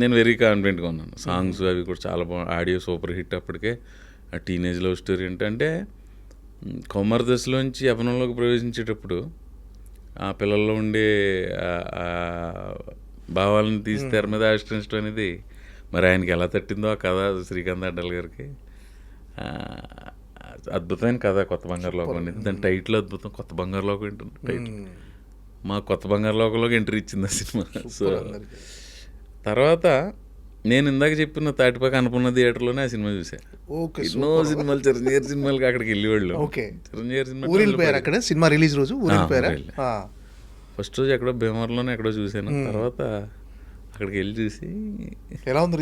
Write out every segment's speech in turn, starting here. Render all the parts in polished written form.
నేను వెరీ కాన్ఫిడెంట్గా ఉన్నాను. సాంగ్స్ అవి కూడా చాలా బాగుంది. Audio super hit. అప్పటికే ఆ టీనేజ్ లవ్ స్టోరీ ఏంటంటే కౌమార దశలోంచి యవ్వనంలోకి ప్రవేశించేటప్పుడు ఆ పిల్లల్లో ఉండే భావాలను తీసి తెర మీద ఆవిష్కరించడం అనేది మరి ఆయనకి ఎలా తట్టిందో ఆ కథ శ్రీకాంత్ అడ్డాల్ గారికి. అద్భుతమైన కథ కొత్త బంగారు లోకం అనేది. దాని టైటిల్ అద్భుతం, కొత్త బంగారు లోకం ఏంటంటే టైటిల్. మా కొత్త బంగారు లోకంలోకి ఎంట్రీ ఇచ్చింది ఆ సినిమా. సో తర్వాత నేను ఇందాక చెప్పిన తాటిపాక అనుకున్న థియేటర్లోనే ఆ సినిమా చూసాను. ఎన్నో సినిమాలు చిరంజీవి సినిమాలకి అక్కడికి వెళ్ళేవాళ్ళు. చిరంజీవి సినిమా సినిమా రిలీజ్ రోజు ఫస్ట్ రోజు ఎక్కడో భీమవరంలోనే ఎక్కడో చూసాను. తర్వాత అక్కడికి వెళ్ళి చూసి ఎలా ఉంది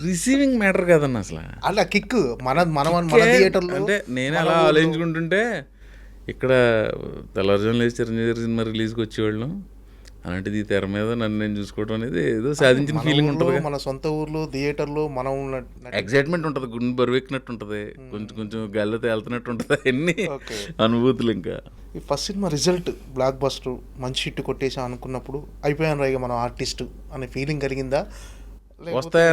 రిసీవింగ్ మ్యాటర్ కాదన్న అసలు. అలా కిక్ థియేటర్లో అంటే నేను అలా ఆలోచించుకుంటుంటే ఇక్కడ తెల్లవారుజాము లేచి చిరంజీవి సినిమా రిలీజ్కి వచ్చేవాళ్ళం. అలాంటిది ఈ తెర మీద నన్ను నేను చూసుకోవడం అనేది ఏదో సాధించిన ఫీలింగ్ ఉంటుంది. మన సొంత ఊర్లో థియేటర్లో మనం ఎగ్జైట్మెంట్ ఉంటుంది, గుండె బరువెక్కినట్టు ఉంటుంది, కొంచెం కొంచెం గాల్లో తేలుతున్నట్టు ఉంటుంది. అన్ని అనుభూతులు. ఇంకా ఈ first cinema result block buster మంచి హిట్ కొట్టేసా అనుకున్నప్పుడు అయిపోయాను రా మనం ఆర్టిస్ట్ అనే ఫీలింగ్ కలిగిందా? వస్తాయా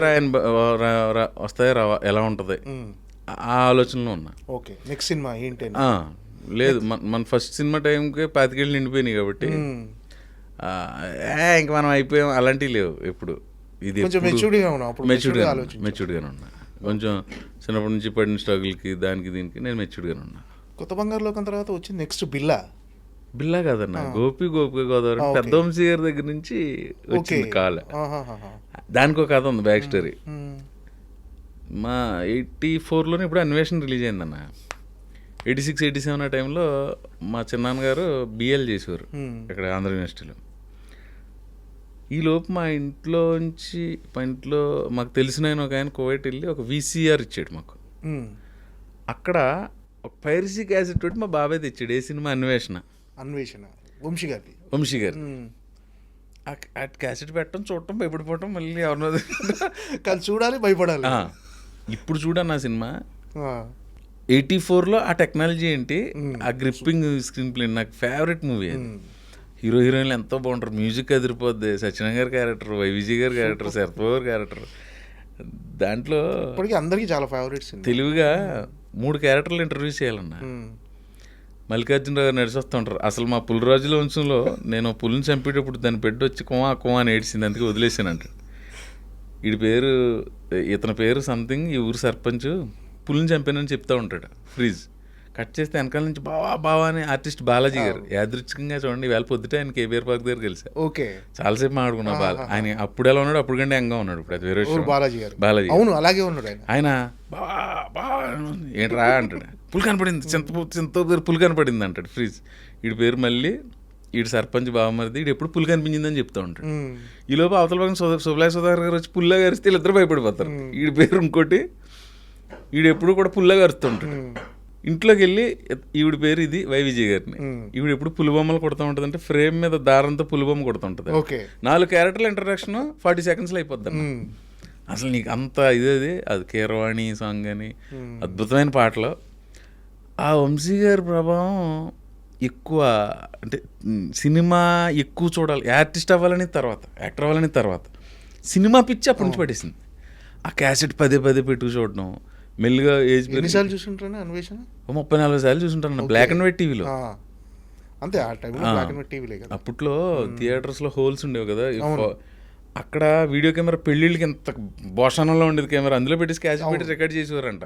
రావా ఎలా ఉంటుంది ఆ ఆలోచనలో ఉన్నా. ఓకే, నెక్స్ట్ సినిమా ఏంటి? లేదు, మన ఫస్ట్ సినిమా టైంకి 25 ఏళ్ళు నిండిపోయినాయి కాబట్టి ఇంక మనం అయిపోయాం అలాంటివి లేవు. ఎప్పుడు ఇది మెచ్యూర్డ్గానే ఉన్నా. కొంచెం చిన్నప్పటి నుంచి పడిన స్ట్రగుల్కి దానికి దీనికి నేను మెచ్యూర్డ్గానే ఉన్నా. కొత్త బంగారు లోకం తర్వాత వచ్చింది నెక్స్ట్ బిల్లా కాదన్న, గోపిక గోదావరి పెద్ద వంశీ గారి దగ్గర నుంచి వచ్చింది కాల్. దానికి ఒక కథ ఉంది, బ్యాక్ స్టోరీ. మా 84లోనే ఇప్పుడు అన్వేషణ రిలీజ్ అయిందన్న. 86, 87 ఆ టైంలో మా చిన్నాన్నగారు బిఎల్ చేసేవారు ఇక్కడ ఆంధ్ర యూనివర్సిటీలో. ఈలోపు మా ఇంట్లో మాకు తెలిసిన ఆయన ఒక ఆయన కువైట్ వెళ్ళి ఒక VCR ఇచ్చాడు మాకు. అక్కడ ఒక పైరసీ క్యాసెట్ తోటి మా బాబాయ్ తెచ్చాడు. ఏ సినిమా? అన్వేషణ వంశీ గారి. ఆ క్యాసెట్ పెట్టడం, చూడటం, భయపడిపోవటం, మళ్ళీ ఎవరినో కానీ చూడాలి, భయపడాలి. ఇప్పుడు చూడన్న ఆ సినిమా 84లో ఆ టెక్నాలజీ ఏంటి, ఆ గ్రిప్పింగ్ స్క్రీన్ ప్లే నాకు ఫేవరెట్ మూవీ అది. హీరో హీరోయిన్లు ఎంతో బాగుంటారు, మ్యూజిక్ అదిరిపోద్ది. సత్యనారాయణ గారి క్యారెక్టర్, విజయ్ గారి క్యారెక్టర్, శరత్ గారి క్యారెక్టర్. దాంట్లో అందరికీ చాలా ఫేవరెట్స్. తెలివిగా 3 క్యారెక్టర్లు ఇంటర్వ్యూ చేయాలన్నా. మల్లికార్జునరావు గారు నడిచి వస్తూ ఉంటారు. అసలు మా పులిరాజుల వంశంలో నేను పులిని చంపేటప్పుడు దాన్ని పెట్టి వచ్చి కుమా అని ఏడ్చింది, అందుకే వదిలేసాను అంటాడు. ఇతని పేరు సంథింగ్, ఈ ఊరు సర్పంచ్, పులిని చంపానని చెప్తూ ఉంటాడు. ఫ్రీజ్ కట్ చేస్తే వెనకాల నుంచి బావా అని ఆర్టిస్ట్ బాలాజీ గారు. యాదృచ్ఛికంగా చూడండి, ఈవేళ పొద్దుట ఆయన కేబీఆర్ పార్క్ దగ్గర కలిసా. చాలాసేపు మాట్లాడుకున్నా. ఆయన అప్పుడు ఎలా ఉన్నాడు, అప్పుడు కంటే యంగా ఉన్నాడు. ఇప్పుడు అది వేరే విషయం. బాలాజీ అవును, అలాగే ఉన్నాడు ఆయన. బావా ఏంట్రా అంటాడు. పులి కనపడింది, చింత పులి కనపడింది అంటాడు ఫ్రీజ్. వీడి పేరు మళ్ళీ వీడు సర్పంచ్ బావమరిది, వీడు ఎప్పుడు పులి కనిపించిందని చెప్తూ ఉంటాడు. ఈ లోపు అవతల పక్కన సుబ్లాయ్ సుధాకర్ గారు వచ్చి పుల్లా గరిస్తే వీళ్ళిద్దరు భయపడిపోతారు. వీడి పేరు ఇంకోటి, వీడు ఎప్పుడు కూడా పుల్లా గరుస్తుంటాడు. ఇంట్లోకి వెళ్ళి ఈవిడ పేరు ఇది విజయ్ గారిని. ఈవిడ ఎప్పుడు పులిబొమ్మలు కొడుతూ ఉంటుంది, అంటే ఫ్రేమ్ మీద దారంతో పులిబొమ్మ కొడుతుంటది. 4 క్యారెక్టర్ల ఇంట్రడక్షన్ 40 సెకండ్స్లో అయిపోద్ది. అసలు నీకు అంత అది కీరవాణి సాంగ్ అని అద్భుతమైన పాటలు. ఆ వంశీ గారి ప్రభావం ఎక్కువ, అంటే సినిమా ఎక్కువ చూడాలి, ఆర్టిస్ట్ అవ్వాలని తర్వాత, యాక్టర్ అవ్వాలని తర్వాత సినిమా పిచ్చి అప్పటి నుంచి పట్టేసింది. ఆ క్యాసెట్ పదే పెట్టుకు చూడడం, మెల్లిగా ఏజ్ ఎన్నిసార్లు చూసుంటాను అన్వేషణ? 34 సార్లు చూసుంటాను. బ్లాక్ అండ్ వైట్ టీవీలో. అంతే, ఆ టైంలో బ్లాక్ అండ్ వైట్ టీవీలే కదా. అప్పట్లో థియేటర్స్లో హోల్స్ ఉండేవి కదా. అక్కడ వీడియో కెమెరా పెళ్ళిళ్ళకి ఎంత భోషణంలో ఉండేది కెమెరా, అందులో పెట్టి క్యాసెట్ పెట్టి రికార్డ్ చేసేవారంట.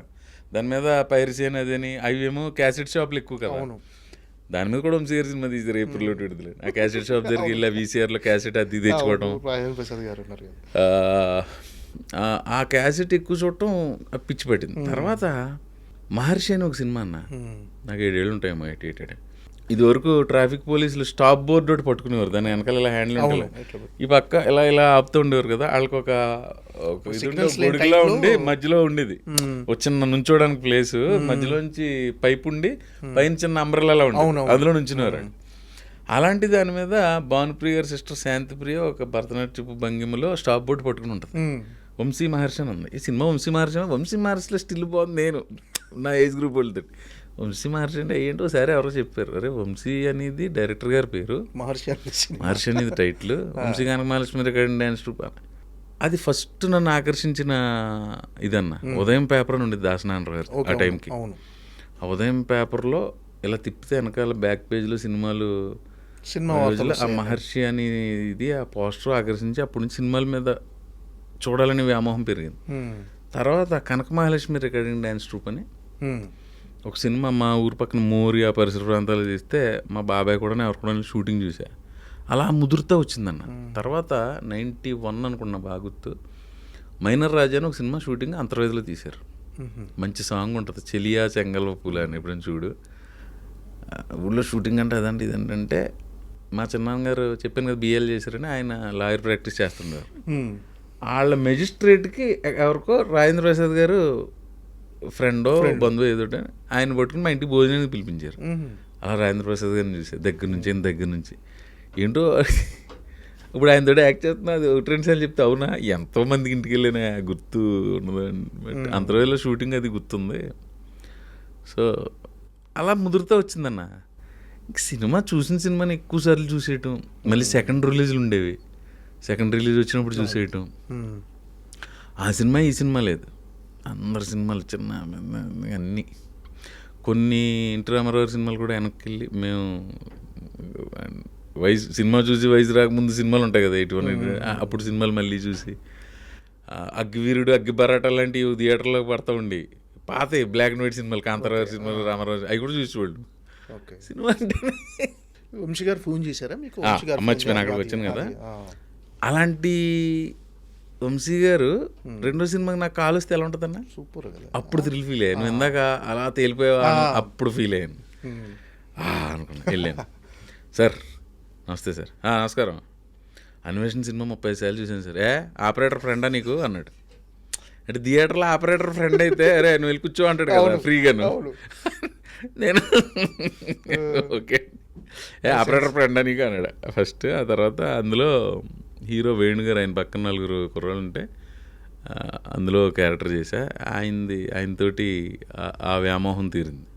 దాని మీద పైరసీ అనేది అని, అవేమో క్యాసెట్ షాప్లు ఎక్కువ కదా. దాని మీద కూడా వంశీ గారి సినిమా తీసారు ఏప్రిల్లో విడుదల. ఆ క్యాసెట్ షాప్ దగ్గరికి వెళ్ళి VCRలో క్యాసెట్ అది తెచ్చుకోవడం, ఆ క్యాసెట్ ఎక్కువ చూడటం పిచ్చి పట్టింది. తర్వాత మహర్షి అని ఒక సినిమా అన్న, నాకు 7 ఏళ్ళు ఉంటాయేమో, 88. ఇది వరకు ట్రాఫిక్ పోలీసులు స్టాప్ బోర్డు ఒకటి పట్టుకునేవారు, దాని వెనకాల ఇలా హ్యాండిల్ ఉంటుంది, ఈ పక్క ఇలా ఆపుతూ ఉండేవారు కదా. వాళ్ళకి ఒక గొడుగులా ఉండి మధ్యలో ఉండేది, ఒక చిన్న నుంచోడానికి ప్లేస్, మధ్యలోంచి పైప్ ఉండి పైన చిన్న అంబ్రెల్లా ఉండేది, అందులో నుంచునేవారు. అలాంటి దాని మీద భానుప్రియ గారి సిస్టర్ శాంతిప్రియ ఒక భరతనాట్యపు భంగిమలో స్టాప్ బోర్డు పట్టుకుని ఉంటుంది. వంశీ మహర్షి అని ఉంది ఈ సినిమా. వంశీ మహర్షిలో స్టిల్ బాగుంది. నేను నా ఏజ్ గ్రూప్ వెళ్తాడు, వంశీ మహర్షి అంటే ఏంటో ఒకసారి ఎవరో చెప్పారు, అరే వంశీ అనేది డైరెక్టర్ గారి పేరు, మహర్షి అనేది టైటిల్, వంశీ కనక మహాలక్ష్మి రికార్డింగ్ డ్యాన్స్ ట్రూప్. అది ఫస్ట్ నన్ను ఆకర్షించిన ఇదన్న ఉదయం పేపర్ అని ఉండేది దాసనారాయణ గారు ఆ టైంకి. ఆ ఉదయం పేపర్లో ఇలా తిప్పితే వెనకాల బ్యాక్ పేజ్లో సినిమా రోజుల్లో ఆ మహర్షి అని ఇది ఆ పోస్టర్ ఆకర్షించి అప్పటి నుంచి సినిమాల మీద చూడాలని వ్యామోహం పెరిగింది. తర్వాత కనక మహాలక్ష్మి రికార్డింగ్ డ్యాన్స్ ట్రూప్ అని ఒక సినిమా మా ఊరు పక్కన మోరి ఆ పరిసర ప్రాంతాలు తీస్తే మా బాబాయ్ కూడా ఎవరు కూడా షూటింగ్ చూసా. అలా ముదురుతా వచ్చిందన్న. తర్వాత 91 అనుకున్నా బాగా గుర్తు, మైనర్ రాజా అని ఒక సినిమా షూటింగ్ అంతర్వేదిలో తీశారు. మంచి సాంగ్ ఉంటుంది, చెలియా చెంగల్వ పూల అని, ఎప్పుడైనా చూడు. ఊళ్ళో షూటింగ్ అంటే అదంటే ఇదేంటంటే మా చిన్నాన్నగారు చెప్పాను కదా బిఏలు చేశారని, ఆయన లాయర్ ప్రాక్టీస్ చేస్తున్నారు. వాళ్ళ మెజిస్ట్రేట్కి ఎవరికో రాజేంద్ర ప్రసాద్ గారు ఫ్రెండో బంధువు ఏదోటి ఆయన పట్టుకుని మా ఇంటికి భోజనానికి పిలిపించారు. అలా రాజేంద్ర ప్రసాద్ గారిని చూసారు దగ్గర నుంచి ఏంటో ఇప్పుడు ఆయనతో యాక్ట్ చేస్తున్నా, అది 1-2 సార్లు చెప్తే అవునా ఎంతోమందికి ఇంటికి వెళ్ళినా గుర్తు ఉన్నది. అంతర్వేదిలో షూటింగ్ అది గుర్తుంది. సో అలా ముదురుతూ వచ్చిందన్న. సినిమా చూసిన సినిమాని ఎక్కువసార్లు చూసేయటం, మళ్ళీ సెకండ్ రిలీజ్లు ఉండేవి, సెకండ్ రిలీజ్ వచ్చినప్పుడు చూసేయటం. ఆ సినిమా ఈ సినిమా లేదు, అందరి సినిమాలు చిన్న అన్నీ. కొన్ని ఎన్టీ రామారావు సినిమాలు కూడా వెనక్కి వెళ్ళి మేము సినిమా చూసి వయసు రాకముందు సినిమాలు ఉంటాయి కదా ఎటువంటి, అప్పుడు సినిమాలు మళ్ళీ చూసి అగ్గివీరుడు అగ్గి బరాటా లాంటివి థియేటర్లోకి పడతా ఉండి పాత బ్లాక్ అండ్ వైట్ సినిమాలు, కాంతారావు సినిమాలు, రామారావు అవి కూడా చూసేవాళ్ళు. సినిమా అంటే వంశీ గారు ఫోన్ చేశారా మీకు? మర్చిపోయిన అక్కడికి వచ్చాను కదా. అలాంటి వంశీ గారు రెండో సినిమాకి నాకు కాల్ వస్తే ఎలా ఉంటుందన్న, సూపర్ కదా. అప్పుడు థ్రిల్ ఫీల్ అయ్యాను. ఇందాక అలా తేలిపోయావా అప్పుడు ఫీల్ అయ్యాను. అనుకున్నా వెళ్ళాను. సార్ నమస్తే సార్. నమస్కారం. అన్వేషణ సినిమా 30 సార్లు చూసాను సార్. ఆపరేటర్ ఫ్రెండా నీకు అన్నాడు. అంటే థియేటర్లో ఆపరేటర్ ఫ్రెండ్ అయితే అరే నువ్వు వెళ్ళి కూర్చో అంటాడు కదా ఫ్రీగాను. నేను ఓకే ఆపరేటర్ ఫ్రెండా నీకు అన్నాడు ఫస్ట్. ఆ తర్వాత అందులో హీరో వేణు గారు, ఆయన పక్కన 4 కుర్రాళ్ళు ఉంటే అందులో క్యారెక్టర్ చేశా. ఆయనతోటి ఆ వ్యామోహం తీరింది.